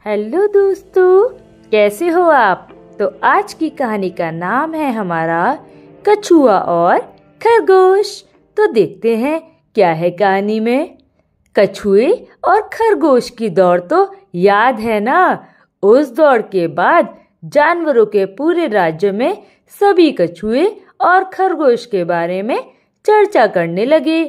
Hello दोस्तों, कैसे हो आप। तो आज की कहानी का नाम है हमारा कछुआ और खरगोश। तो देखते हैं क्या है कहानी में। कछुए और खरगोश की दौड़ तो याद है ना। उस दौड़ के बाद जानवरों के पूरे राज्य में सभी कछुए और खरगोश के बारे में चर्चा करने लगे।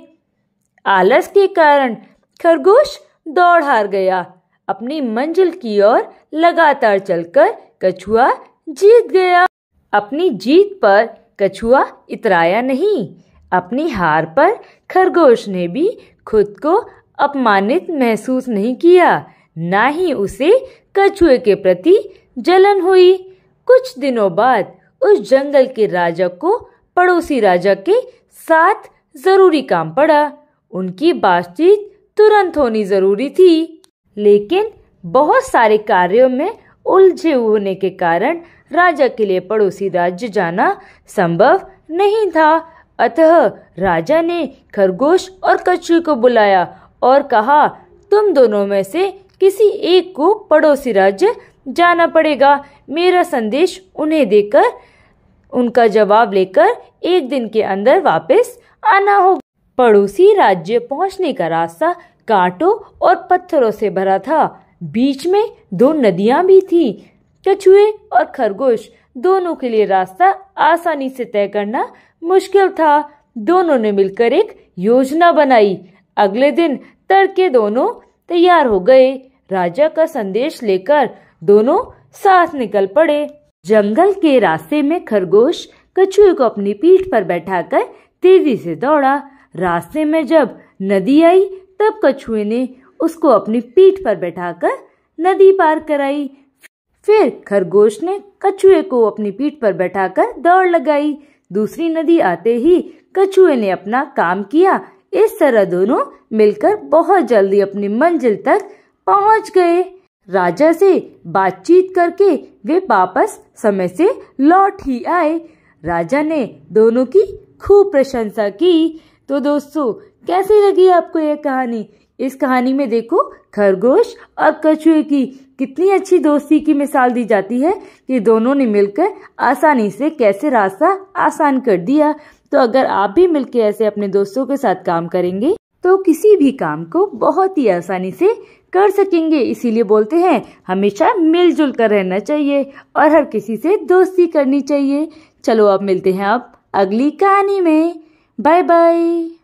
आलस के कारण खरगोश दौड़ हार गया। अपनी मंजिल की ओर लगातार चलकर कछुआ जीत गया। अपनी जीत पर कछुआ इतराया नहीं। अपनी हार पर खरगोश ने भी खुद को अपमानित महसूस नहीं किया। ना ही उसे कछुए के प्रति जलन हुई। कुछ दिनों बाद उस जंगल के राजा को पड़ोसी राजा के साथ जरूरी काम पड़ा। उनकी बातचीत तुरंत होनी जरूरी थी, लेकिन बहुत सारे कार्यों में उलझे होने के कारण राजा के लिए पड़ोसी राज्य जाना संभव नहीं था। अतः राजा ने खरगोश और कछुए को बुलाया और कहा, तुम दोनों में से किसी एक को पड़ोसी राज्य जाना पड़ेगा। मेरा संदेश उन्हें देकर उनका जवाब लेकर एक दिन के अंदर वापस आना होगा। पड़ोसी राज्य पहुंचने का रास्ता कांटों और पत्थरों से भरा था। बीच में दो नदियां भी थी। कछुए और खरगोश दोनों के लिए रास्ता आसानी से तय करना मुश्किल था। दोनों ने मिलकर एक योजना बनाई। अगले दिन तड़के दोनों तैयार हो गए। राजा का संदेश लेकर दोनों साथ निकल पड़े। जंगल के रास्ते में खरगोश कछुए को अपनी पीठ पर बैठाकर तेजी से दौड़ा। रास्ते में जब नदी आई तब कछुए ने उसको अपनी पीठ पर बैठाकर नदी पार कराई। फिर खरगोश ने कछुए को अपनी पीठ पर बैठाकर दौड़ लगाई। दूसरी नदी आते ही कछुए ने अपना काम किया। इस तरह दोनों मिलकर बहुत जल्दी अपनी मंजिल तक पहुंच गए। राजा से बातचीत करके वे वापस समय से लौट ही आए। राजा ने दोनों की खूब प्रशंसा की। तो दोस्तों, कैसी लगी आपको यह कहानी। इस कहानी में देखो खरगोश और कछुए की कितनी अच्छी दोस्ती की मिसाल दी जाती है कि दोनों ने मिलकर आसानी से कैसे रास्ता आसान कर दिया। तो अगर आप भी मिलकर ऐसे अपने दोस्तों के साथ काम करेंगे तो किसी भी काम को बहुत ही आसानी से कर सकेंगे। इसीलिए बोलते हैं हमेशा मिलजुल कर रहना चाहिए और हर किसी से दोस्ती करनी चाहिए। चलो अब मिलते हैं अब अगली कहानी में। Bye bye.